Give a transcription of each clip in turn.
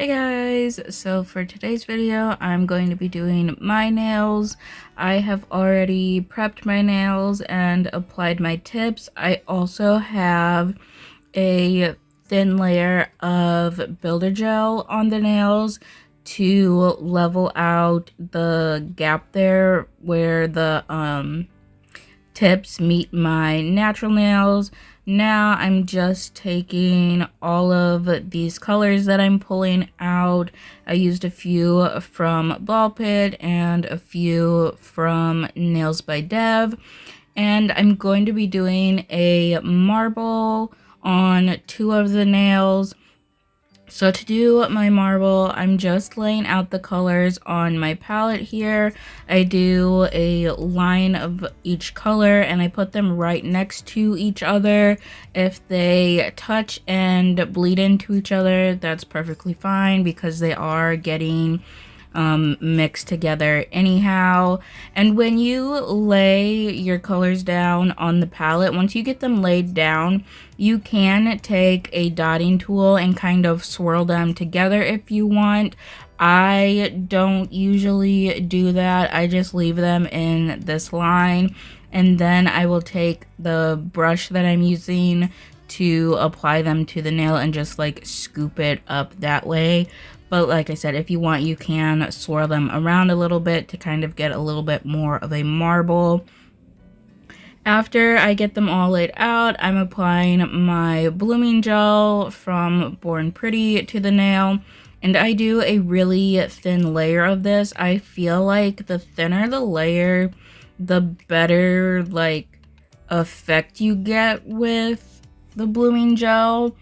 Hey guys, so for today's video I'm going to be doing my nails. I have already prepped my nails and applied my tips. I also have a thin layer of builder gel on the nails to level out the gap there where the tips meet my natural nails. Now I'm just taking all of these colors that I'm pulling out. I used a few from Ball Pit and a few from Nails by Dev. And I'm going to be doing a marble on two of the nails. So to do my marble, I'm just laying out the colors on my palette here. I do a line of each color and I put them right next to each other. If they touch and bleed into each other, that's perfectly fine because they are getting mixed together anyhow. And when you lay your colors down on the palette, once you get them laid down, you can take a dotting tool and kind of swirl them together if you want. I don't usually do that. I just leave them in this line, and then I will take the brush that I'm using to apply them to the nail and just like scoop it up that way. But like I said, if you want, you can swirl them around a little bit to kind of get a little bit more of a marble. After I get them all laid out, I'm applying my blooming gel from Born Pretty to the nail. And I do a really thin layer of this. I feel like the thinner the layer, the better like effect you get with the blooming gel.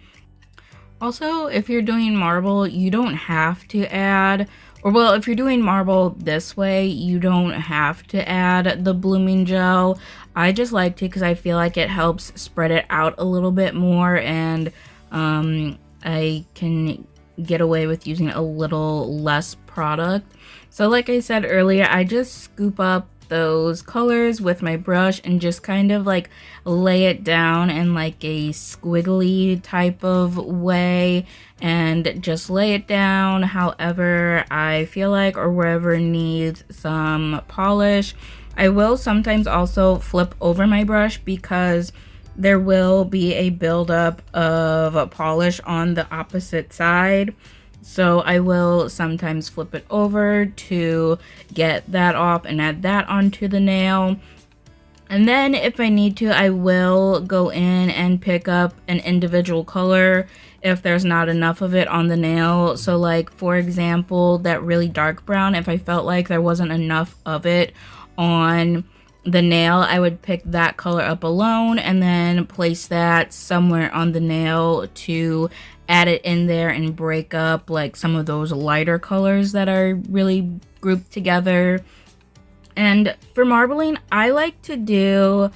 Also, if you're doing marble, you don't have to add, or well, if you're doing marble this way, you don't have to add the blooming gel. I just like to because I feel like it helps spread it out a little bit more, and I can get away with using a little less product. So like I said earlier, I just scoop up those colors with my brush and just kind of like lay it down in like a squiggly type of way and just lay it down however I feel like or wherever needs some polish. I will sometimes also flip over my brush because there will be a buildup of polish on the opposite side. So I will sometimes flip it over to get that off and add that onto the nail. And then if I need to, I will go in and pick up an individual color if there's not enough of it on the nail. So like, for example, that really dark brown, if I felt like there wasn't enough of it on the nail, I would pick that color up alone and then place that somewhere on the nail to add it in there and break up like some of those lighter colors that are really grouped together. And for marbling, I like to do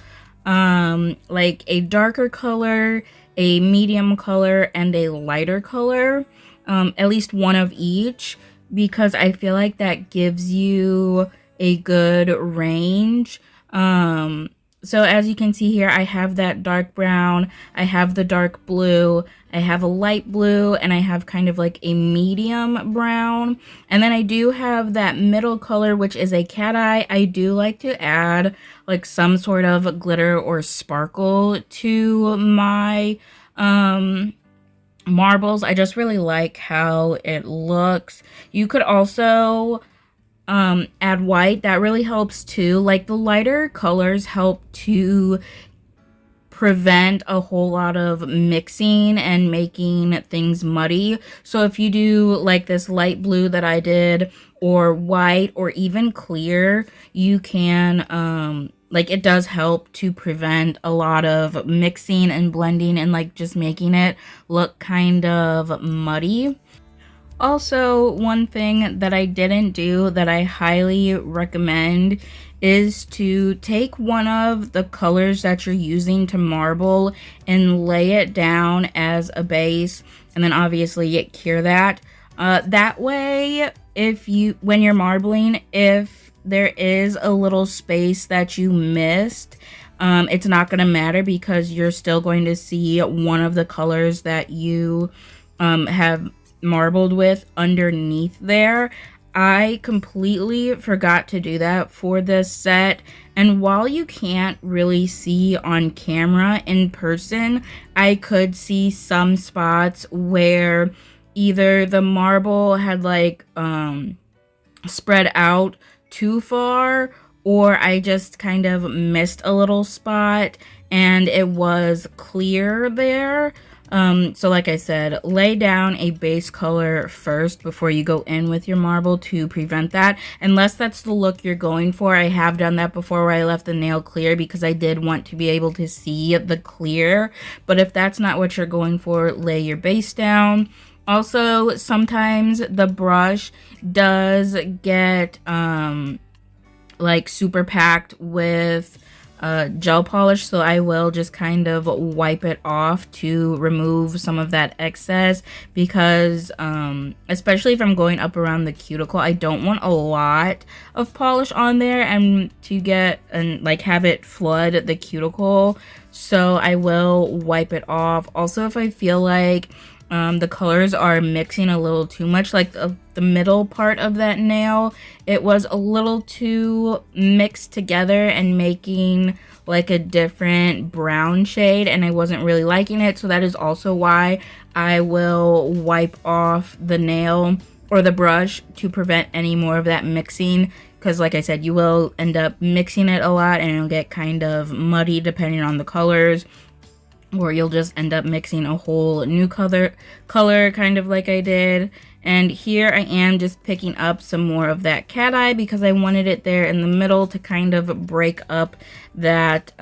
like a darker color, a medium color, and a lighter color, at least one of each, because I feel like that gives you a good range. So as you can see here, I have that dark brown, I have the dark blue, I have a light blue, and I have kind of like a medium brown. And then I do have that middle color, which is a cat eye. I do like to add like some sort of glitter or sparkle to my marbles. I just really like how it looks. You could also add white. That really helps too. Like the lighter colors help to prevent a whole lot of mixing and making things muddy. So if you do like this light blue that I did, or white, or even clear, you can like it does help to prevent a lot of mixing and blending and like just making it look kind of muddy. Also, one thing that I didn't do that I highly recommend is to take one of the colors that you're using to marble and lay it down as a base, and then obviously cure that. That way, when you're marbling, if there is a little space that you missed, it's not going to matter because you're still going to see one of the colors that you have marbled with underneath there. I completely forgot to do that for this set, and while you can't really see on camera in person, I could see some spots where either the marble had like spread out too far, or I just kind of missed a little spot and it was clear there. So like I said, lay down a base color first before you go in with your marble to prevent that, unless that's the look you're going for. I have done that before where I left the nail clear because I did want to be able to see the clear, but if that's not what you're going for, lay your base down. Also, sometimes the brush does get like super packed with gel polish, so I will just kind of wipe it off to remove some of that excess, because especially if I'm going up around the cuticle, I don't want a lot of polish on there and to get and like have it flood the cuticle, so I will wipe it off. Also, if I feel like the colors are mixing a little too much, like the middle part of that nail, it was a little too mixed together and making like a different brown shade, and I wasn't really liking it, so that is also why I will wipe off the nail or the brush to prevent any more of that mixing, because like I said, you will end up mixing it a lot and it'll get kind of muddy depending on the colors, or you'll just end up mixing a whole new color kind of like I did. And here I am just picking up some more of that cat eye because I wanted it there in the middle to kind of break up that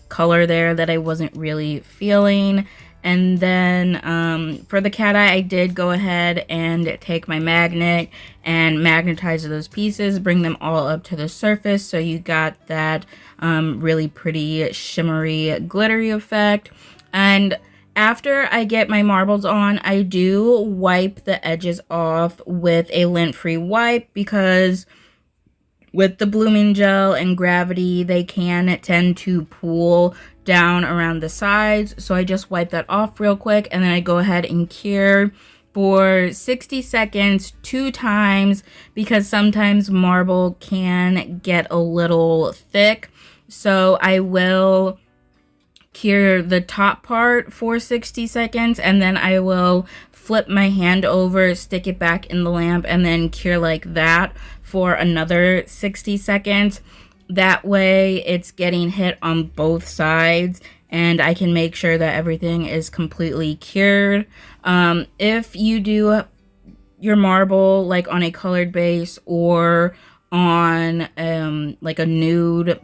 color there that I wasn't really feeling. And then for the cat eye, I did go ahead and take my magnet and magnetize those pieces, bring them all up to the surface, so you got that really pretty shimmery glittery effect. And after I get my marbles on, I do wipe the edges off with a lint-free wipe, because with the blooming gel and gravity, they can tend to pool down around the sides. So I just wipe that off real quick, and then I go ahead and cure for 60 seconds 2 times, because sometimes marble can get a little thick. So I will cure the top part for 60 seconds, and then I will flip my hand over, stick it back in the lamp, and then cure like that for another 60 seconds. That way it's getting hit on both sides, and I can make sure that everything is completely cured. If you do your marble like on a colored base or on like a nude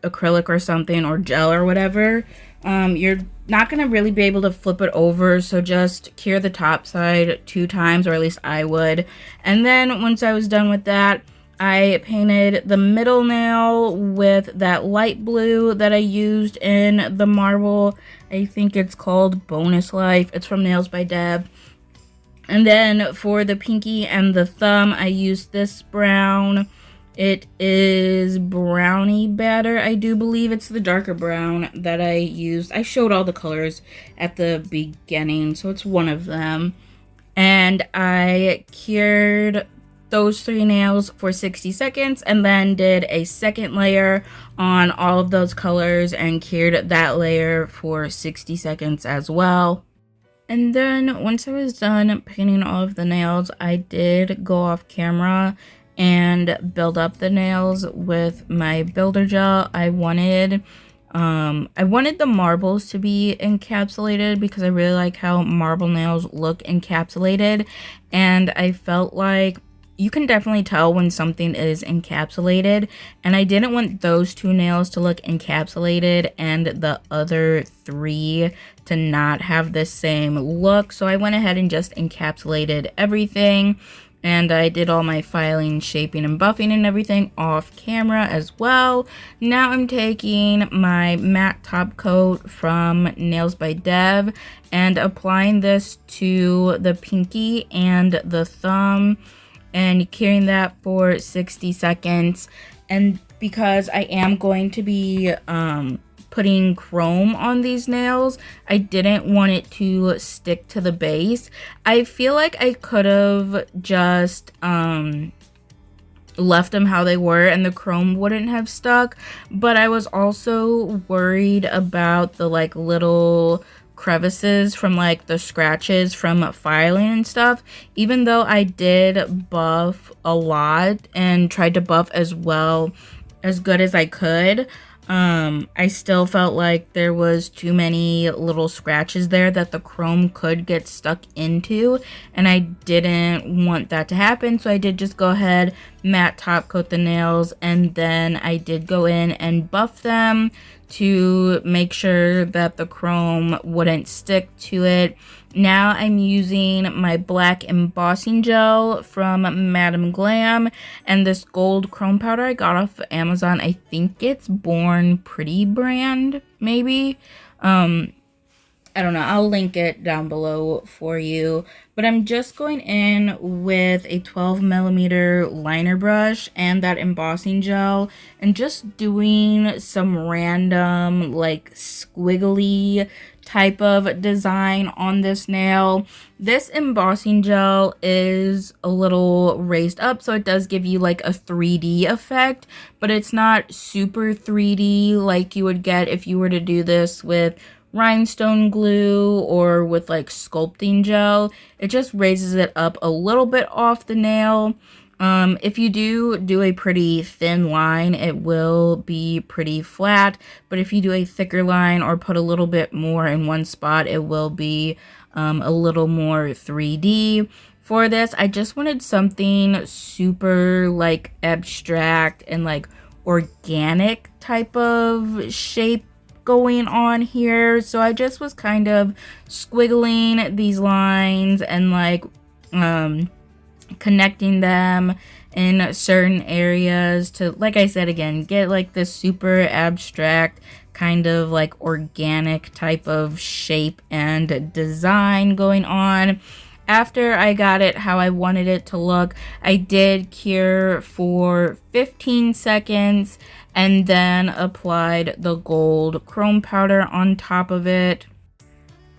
acrylic or something, or gel or whatever, you're not going to really be able to flip it over, so just cure the top side 2 times, or at least I would. And then once I was done with that, I painted the middle nail with that light blue that I used in the marble. I think it's called Bonus Life. It's from Nails by Deb. And then for the pinky and the thumb, I used this brown. It is brownie batter. I do believe it's the darker brown that I used. I showed all the colors at the beginning, so it's one of them. And I cured those 3 nails for 60 seconds, and then did a second layer on all of those colors and cured that layer for 60 seconds as well. And then once I was done painting all of the nails, I did go off camera and build up the nails with my builder gel. I wanted the marbles to be encapsulated because I really like how marble nails look encapsulated, and I felt like you can definitely tell when something is encapsulated, and I didn't want those 2 nails to look encapsulated and the other 3 to not have the same look, so I went ahead and just encapsulated everything. And I did all my filing, shaping, and buffing and everything off camera as well. Now I'm taking my matte top coat from Nails by Deb and applying this to the pinky and the thumb and curing that for 60 seconds. And because I am going to be putting chrome on these nails, I didn't want it to stick to the base. I feel like I could have just left them how they were and the chrome wouldn't have stuck, but I was also worried about the like little crevices from like the scratches from filing and stuff. Even though I did buff a lot and tried to buff as well as good as I could, I still felt like there was too many little scratches there that the chrome could get stuck into, and I didn't want that to happen. So I did just go ahead, matte top coat the nails, and then I did go in and buff them to make sure that the chrome wouldn't stick to it. Now I'm using my black embossing gel from Madam Glam and this gold chrome powder I got off of Amazon. I think it's Born Pretty brand, maybe. I don't know, I'll link it down below for you. But I'm just going in with a 12mm liner brush and that embossing gel and just doing some random like squiggly type of design on this nail. This embossing gel is a little raised up, so it does give you like a 3D effect, but it's not super 3D like you would get if you were to do this with rhinestone glue or with like sculpting gel. It just raises it up a little bit off the nail. If you do a pretty thin line, it will be pretty flat, but if you do a thicker line or put a little bit more in one spot, it will be a little more 3D. For this, I just wanted something super like abstract and like organic type of shape going on here. So I just was kind of squiggling these lines and like connecting them in certain areas to, like I said again, get like this super abstract kind of like organic type of shape and design going on. After I got it how I wanted it to look, I did cure for 15 seconds and then applied the gold chrome powder on top of it.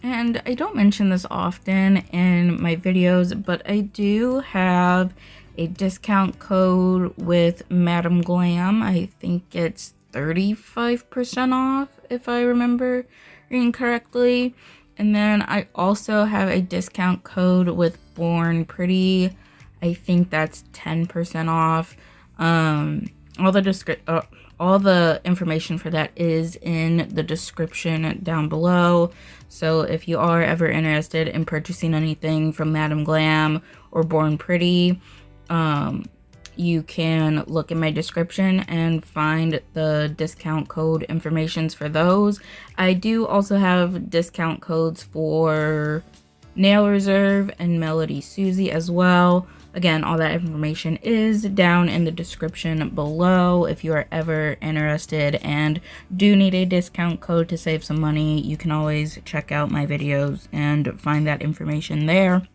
And I don't mention this often in my videos, but I do have a discount code with Madam Glam. I think it's 35% off if I remember incorrectly. And then I also have a discount code with Born Pretty. I think that's 10% off. All the information for that is in the description down below. So if you are ever interested in purchasing anything from Madam Glam or Born Pretty, you can look in my description and find the discount code informations for those. I do also have discount codes for Nail Reserve and Melody Susie as well. Again, all that information is down in the description below. If you are ever interested and do need a discount code to save some money, you can always check out my videos and find that information there.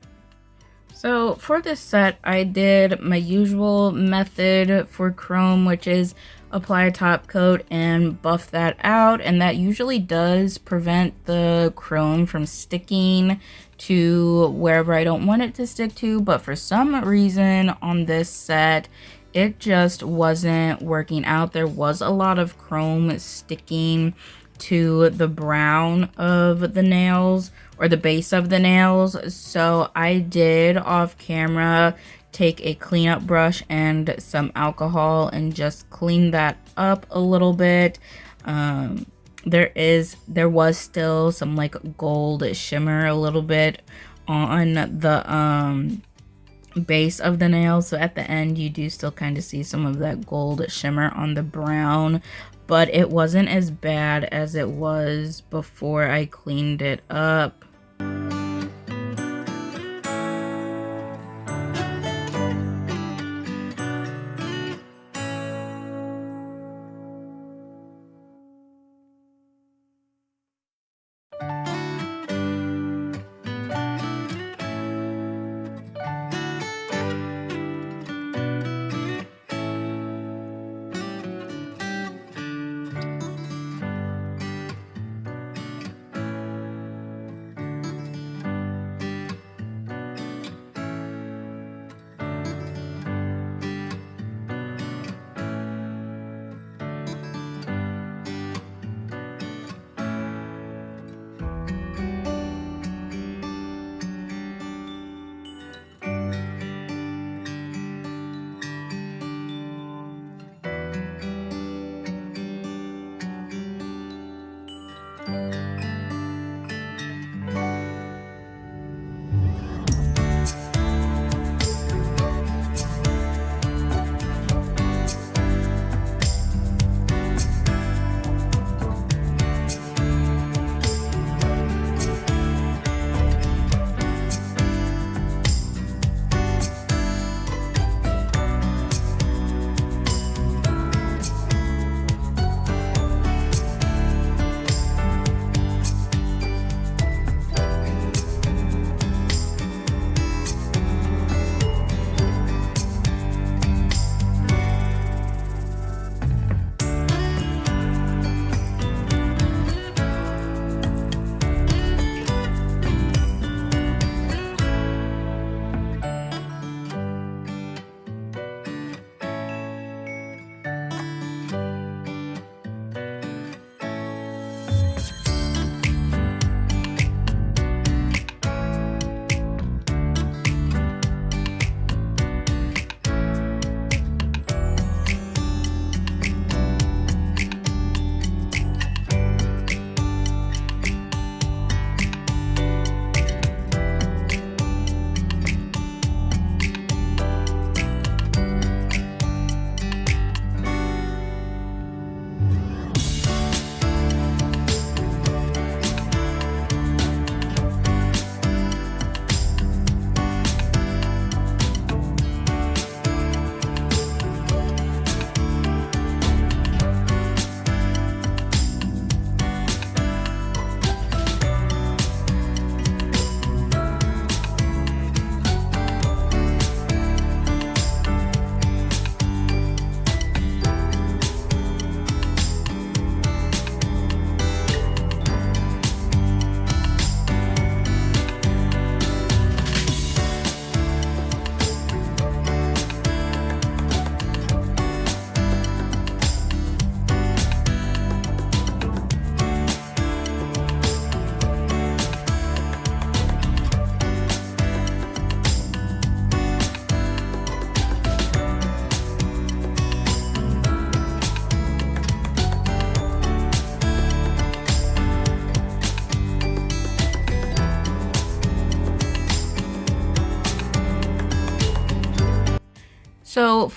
So for this set, I did my usual method for chrome, which is apply a top coat and buff that out, and that usually does prevent the chrome from sticking to wherever I don't want it to stick to. But for some reason on this set, it just wasn't working out. There was a lot of chrome sticking to the brown of the nails or the base of the nails. So I did off camera take a cleanup brush and some alcohol and just clean that up a little bit. There was still some like gold shimmer a little bit on the base of the nail, so at the end you do still kind of see some of that gold shimmer on the brown, but it wasn't as bad as it was before I cleaned it up.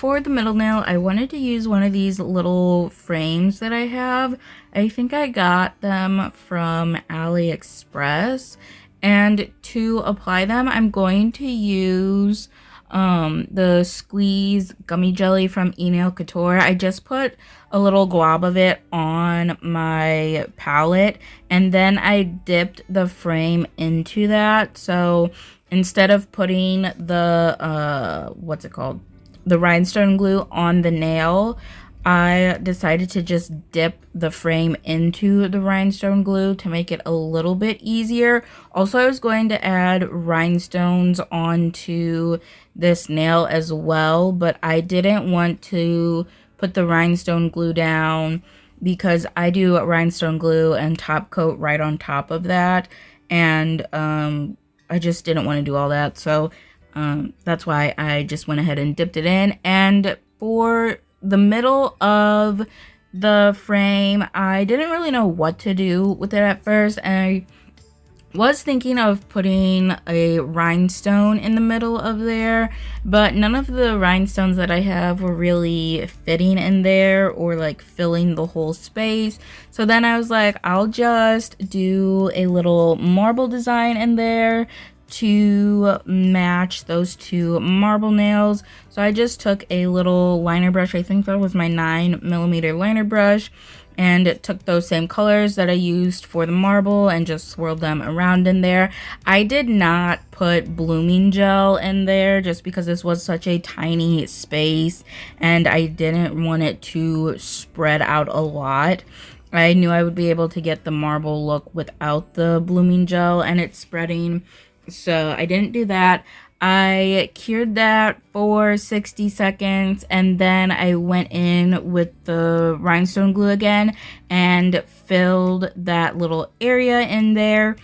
for the middle nail, I wanted to use one of these little frames that I have. I think I got them from AliExpress. And to apply them, I'm going to use the Squeeze Gummy Jelly from Nail Couture. I just put a little glob of it on my palette, and then I dipped the frame into that. So instead of putting the what's it called, the rhinestone glue on the nail, I decided to just dip the frame into the rhinestone glue to make it a little bit easier. Also, I was going to add rhinestones onto this nail as well, but I didn't want to put the rhinestone glue down because I do rhinestone glue and top coat right on top of that, and I just didn't want to do all that. So that's why I just went ahead and dipped it in. And for the middle of the frame, I didn't really know what to do with it at first, and I was thinking of putting a rhinestone in the middle of there, but none of the rhinestones that I have were really fitting in there or like filling the whole space. So then I was like, I'll just do a little marble design in there to match those two marble nails. So I just took a little liner brush, I think that was my 9mm liner brush, and took those same colors that I used for the marble and just swirled them around in there. I did not put blooming gel in there just because this was such a tiny space and I didn't want it to spread out a lot. I knew I would be able to get the marble look without the blooming gel and it spreading, so I didn't do that. I cured that for 60 seconds and then I went in with the rhinestone glue again and filled that little area in there,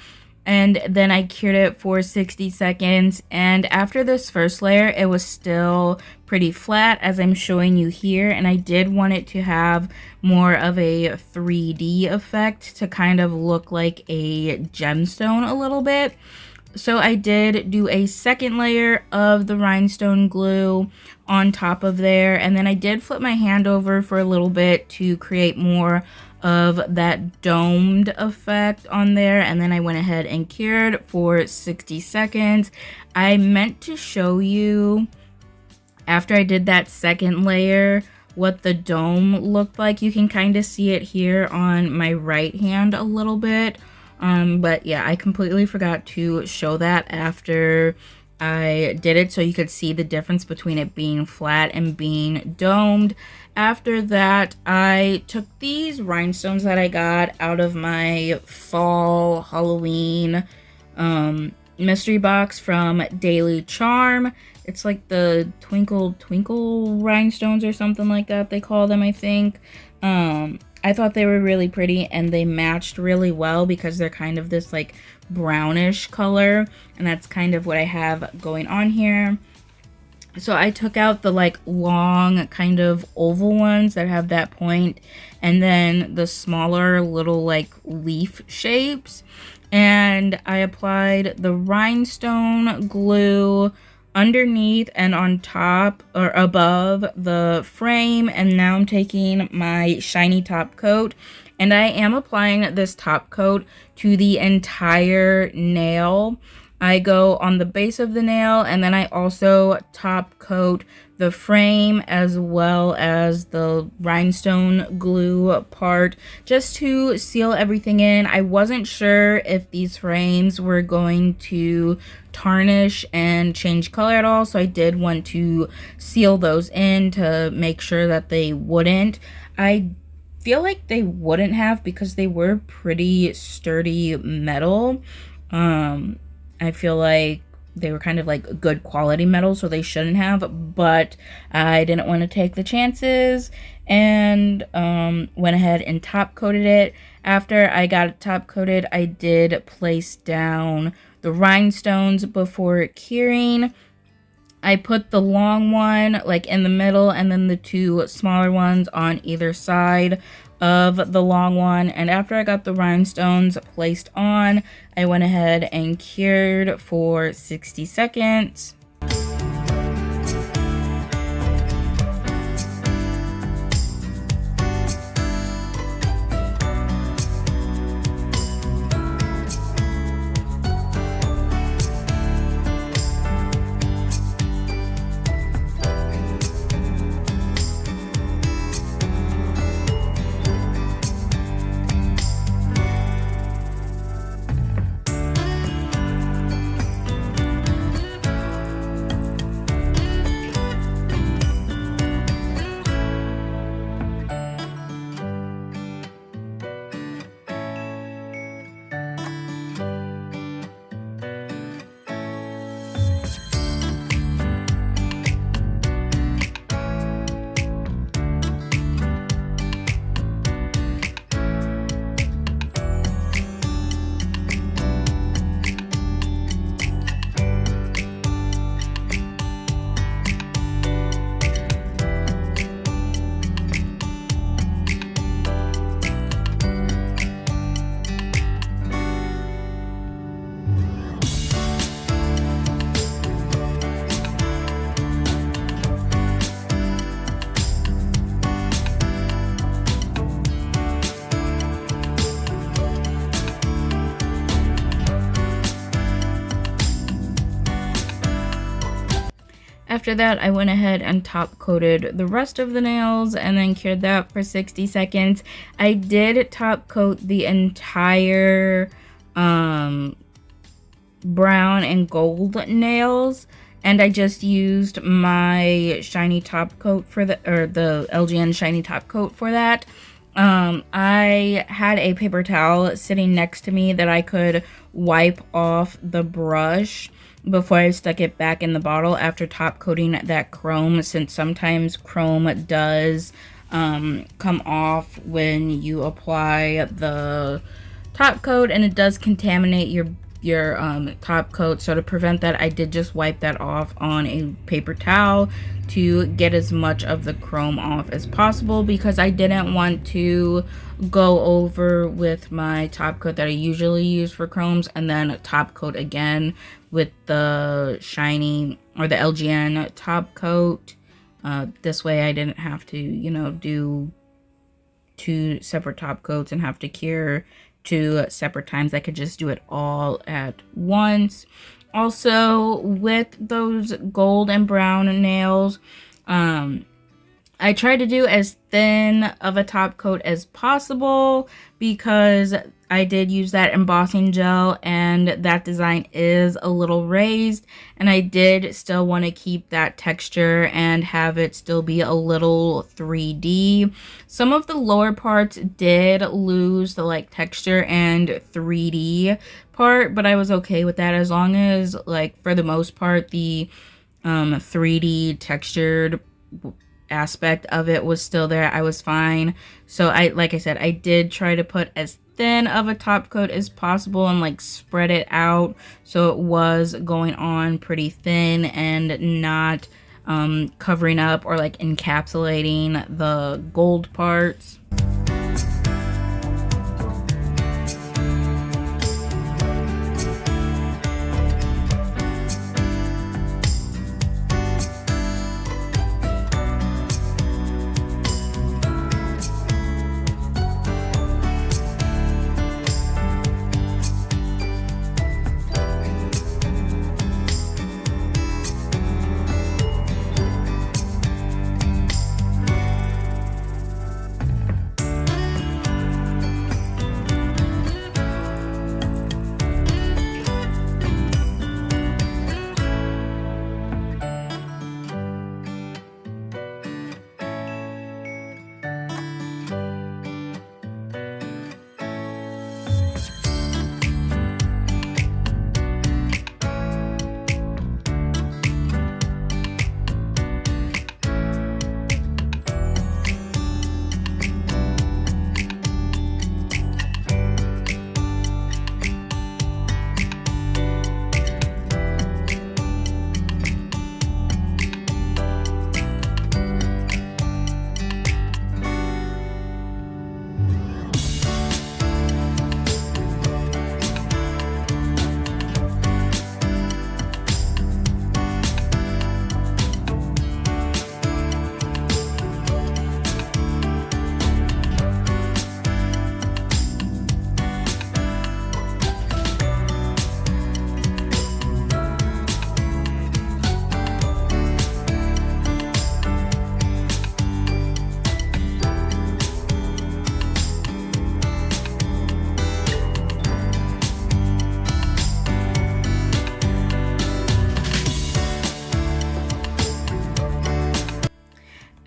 and then I cured it for 60 seconds. And after this first layer, it was still pretty flat as I'm showing you here, and I did want it to have more of a 3D effect to kind of look like a gemstone a little bit. So I did do a second layer of the rhinestone glue on top of there, and then I did flip my hand over for a little bit to create more of that domed effect on there, and then I went ahead and cured for 60 seconds. I meant to show you after I did that second layer what the dome looked like. You can kind of see it here on my right hand a little bit. But yeah, I completely forgot to show that after I did it so you could see the difference between it being flat and being domed. After that, I took these rhinestones that I got out of my fall Halloween mystery box from Daily Charm. It's like the Twinkle Twinkle rhinestones or something like that they call them, I think. I thought they were really pretty and they matched really well because they're kind of this like brownish color, and that's kind of what I have going on here. So I took out the like long kind of oval ones that have that point, and then the smaller little like leaf shapes, and I applied the rhinestone glue underneath and on top or above the frame, and now I'm taking my shiny top coat and I am applying this top coat to the entire nail. I go on the base of the nail, and then I also top coat the frame as well as the rhinestone glue part just to seal everything in. I wasn't sure if these frames were going to tarnish and change color at all, so I did want to seal those in to make sure that they wouldn't. I feel like they wouldn't have because they were pretty sturdy metal. I feel like they were kind of like good quality metal, so they shouldn't have, but I didn't want to take the chances and went ahead and top coated it. After I got it top coated, I did place down the rhinestones before curing. I put the long one like in the middle and then the two smaller ones on either side of the long one, and after I got the rhinestones placed on, I went ahead and cured for 60 seconds. After that, I went ahead and top coated the rest of the nails and then cured that for 60 seconds. I did top coat the entire brown and gold nails, and I just used my shiny top coat for the LGN shiny top coat for that. I had a paper towel sitting next to me that I could wipe off the brush before I stuck it back in the bottle after top coating that chrome, since sometimes chrome does come off when you apply the top coat, and it does contaminate your top coat. So to prevent that, I did just wipe that off on a paper towel to get as much of the chrome off as possible, because I didn't want to go over with my top coat that I usually use for chromes and then top coat again with the shiny or the LGN top coat. This way I didn't have to, you know, do 2 separate top coats and have to cure 2 separate times. I could just do it all at once. Also, with those gold and brown nails, I tried to do as thin of a top coat as possible because I did use that embossing gel and that design is a little raised, and I did still want to keep that texture and have it still be a little 3D. Some of the lower parts did lose the like texture and 3D part, but I was okay with that as long as, like, for the most part, the 3D textured aspect of it was still there. I was fine. So like I said, I did try to put as thin of a top coat as possible and like spread it out so it was going on pretty thin and not covering up or like encapsulating the gold parts.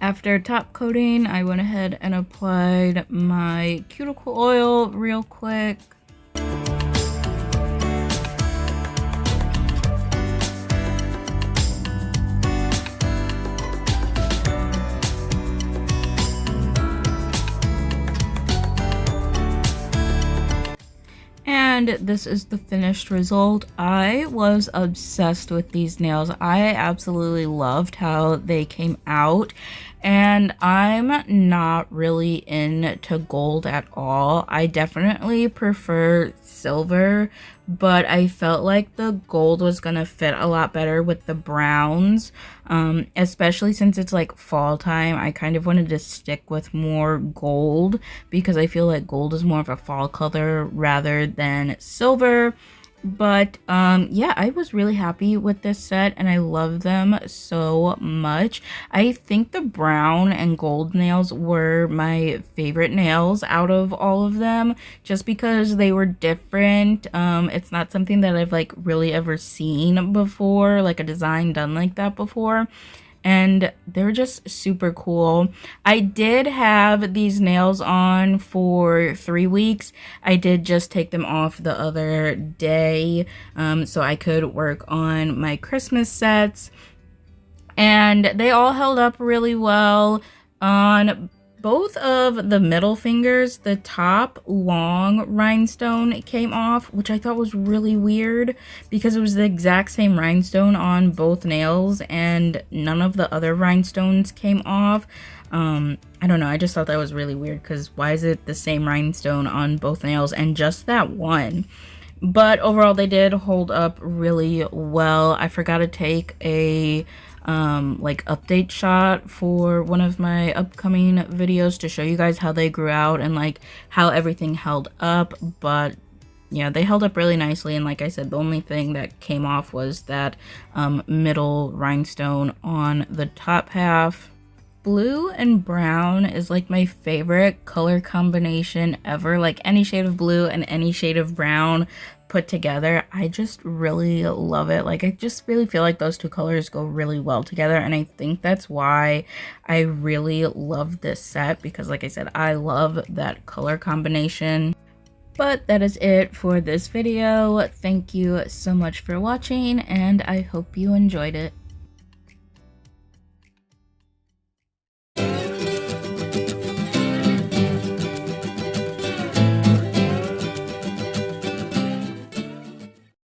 After top coating, I went ahead and applied my cuticle oil real quick. And this is the finished result. I was obsessed with these nails. I absolutely loved how they came out. And I'm not really into gold at all. I definitely prefer silver, but I felt like the gold was gonna fit a lot better with the browns, especially since it's like fall time. I kind of wanted to stick with more gold because I feel like gold is more of a fall color rather than silver. But yeah, I was really happy with this set and I love them so much. I think the brown and gold nails were my favorite nails out of all of them, just because they were different. It's not something that I've like really ever seen before, like a design done like that before, and they're just super cool. I did have these nails on for 3 weeks. I did just take them off the other day, so I could work on my Christmas sets, and they all held up really well. On both of the middle fingers, the top long rhinestone came off, which I thought was really weird because it was the exact same rhinestone on both nails and none of the other rhinestones came off. I don't know, I just thought that was really weird because why is it the same rhinestone on both nails and just that one? But overall, they did hold up really well. I forgot to take a like update shot for one of my upcoming videos to show you guys how they grew out and like how everything held up, but yeah, they held up really nicely. And like I said, the only thing that came off was that middle rhinestone on the top half. Blue and brown is like my favorite color combination ever. Like any shade of blue and any shade of brown put together, I just really love it. Like I just really feel like those two colors go really well together, and I think that's why I really love this set, because like I said, I love that color combination. But that is it for this video. Thank you so much for watching, and I hope you enjoyed it.